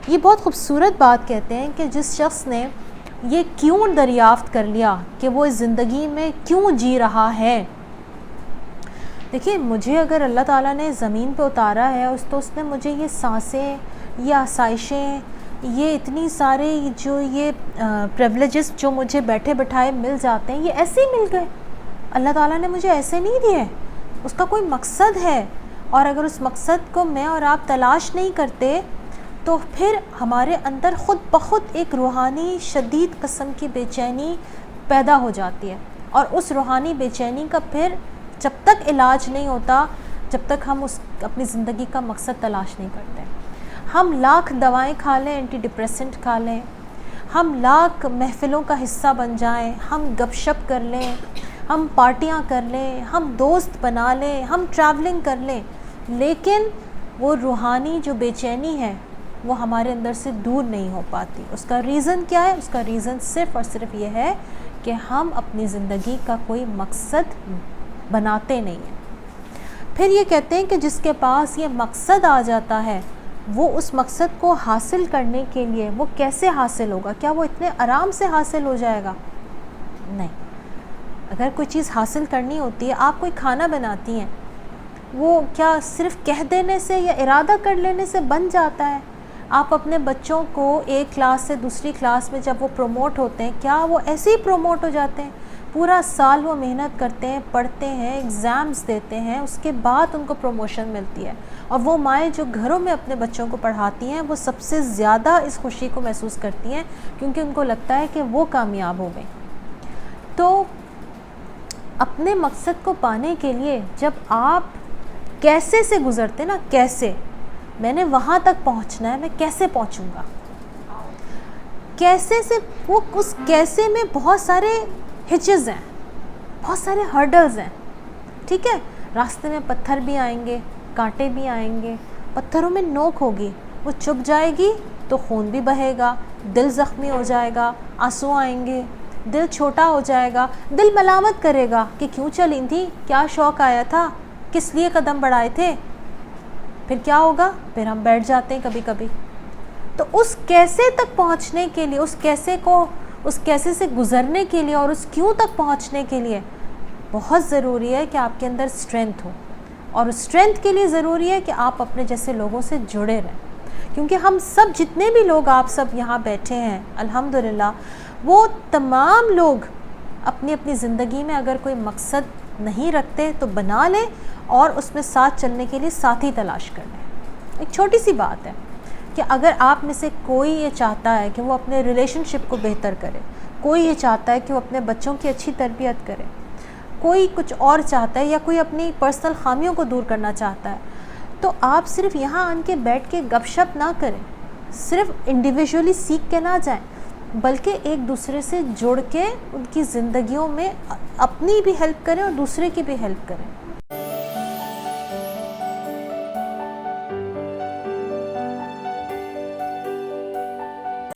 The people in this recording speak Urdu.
یہ بہت خوبصورت بات کہتے ہیں کہ جس شخص نے یہ کیوں دریافت کر لیا کہ وہ اس زندگی میں کیوں جی رہا ہے. دیکھیے مجھے اگر اللہ تعالیٰ نے زمین پہ اتارا ہے تو اس نے مجھے یہ سانسیں، یہ آسائشیں، یہ اتنی سارے جو یہ پریولیجز جو مجھے بیٹھے بٹھائے مل جاتے ہیں، یہ ایسے ہی مل گئے. اللہ تعالیٰ نے مجھے ایسے نہیں دیے، اس کا کوئی مقصد ہے. اور اگر اس مقصد کو میں اور آپ تلاش نہیں کرتے تو پھر ہمارے اندر خود بخود ایک روحانی شدید قسم کی بے چینی پیدا ہو جاتی ہے. اور اس روحانی بے چینی کا پھر جب تک علاج نہیں ہوتا، جب تک ہم اپنی زندگی کا مقصد تلاش نہیں کرتے. ہم لاکھ دوائیں کھا لیں، اینٹی ڈپریسنٹ کھا لیں، ہم لاکھ محفلوں کا حصہ بن جائیں، ہم گپ شپ کر لیں، ہم پارٹیاں کر لیں، ہم دوست بنا لیں، ہم ٹریولنگ کر لیں، لیکن وہ روحانی جو بے چینی ہے وہ ہمارے اندر سے دور نہیں ہو پاتی. اس کا ریزن کیا ہے؟ اس کا ریزن صرف اور صرف یہ ہے کہ ہم اپنی زندگی کا کوئی مقصد بناتے نہیں ہیں. پھر یہ کہتے ہیں کہ جس کے پاس یہ مقصد آ جاتا ہے وہ اس مقصد کو حاصل کرنے کے لیے وہ کیسے حاصل ہوگا؟ کیا وہ اتنے آرام سے حاصل ہو جائے گا؟ نہیں. اگر کوئی چیز حاصل کرنی ہوتی ہے، آپ کوئی کھانا بناتی ہیں، وہ کیا صرف کہہ دینے سے یا ارادہ کر لینے سے بن جاتا ہے؟ آپ اپنے بچوں کو ایک کلاس سے دوسری کلاس میں جب وہ پروموٹ ہوتے ہیں، کیا وہ ایسے ہی پروموٹ ہو جاتے ہیں؟ پورا سال وہ محنت کرتے ہیں، پڑھتے ہیں، ایگزامز دیتے ہیں، اس کے بعد ان کو پروموشن ملتی ہے. اور وہ مائیں جو گھروں میں اپنے بچوں کو پڑھاتی ہیں وہ سب سے زیادہ اس خوشی کو محسوس کرتی ہیں، کیونکہ ان کو لگتا ہے کہ وہ کامیاب ہو گئیں. تو اپنے مقصد کو پانے کے لیے جب آپ کیسے سے گزرتے نا، کیسے میں نے وہاں تک پہنچنا ہے، میں کیسے پہنچوں گا، کیسے سے وہ اس کیسے میں بہت سارے ہچز ہیں، بہت سارے ہرڈلز ہیں. ٹھیک ہے، راستے میں پتھر بھی آئیں گے، کانٹے بھی آئیں گے، پتھروں میں نوک ہوگی، وہ چبھ جائے گی تو خون بھی بہے گا، دل زخمی ہو جائے گا، آنسو آئیں گے، دل چھوٹا ہو جائے گا، دل ملامت کرے گا کہ کیوں چلی تھی، کیا شوق آیا تھا، کس لیے قدم بڑھائے تھے. پھر کیا ہوگا؟ پھر ہم بیٹھ جاتے ہیں کبھی کبھی. تو اس کیسے تک پہنچنے کے لیے، اس کیسے سے گزرنے کے لیے اور اس کیوں تک پہنچنے کے لیے بہت ضروری ہے کہ آپ کے اندر اسٹرینتھ ہو. اور اسٹرینتھ کے لیے ضروری ہے کہ آپ اپنے جیسے لوگوں سے جڑے رہیں. کیونکہ ہم سب جتنے بھی لوگ آپ سب یہاں بیٹھے ہیں الحمدللہ، وہ تمام لوگ اپنی اپنی زندگی میں اگر کوئی مقصد نہیں رکھتے تو بنا لیں اور اس میں ساتھ چلنے کے لیے ساتھی تلاش کر لیں. ایک چھوٹی سی بات ہے کہ اگر آپ میں سے کوئی یہ چاہتا ہے کہ وہ اپنے ریلیشن شپ کو بہتر کرے، کوئی یہ چاہتا ہے کہ وہ اپنے بچوں کی اچھی تربیت کرے، کوئی کچھ اور چاہتا ہے یا کوئی اپنی پرسنل خامیوں کو دور کرنا چاہتا ہے، تو آپ صرف یہاں آن کے بیٹھ کے گپ شپ نہ کریں، صرف انڈیویجولی سیکھ کے نہ جائیں، بلکہ ایک دوسرے سے جڑ کے ان کی زندگیوں میں اپنی بھی ہیلپ کریں اور دوسرے کی بھی ہیلپ کریں.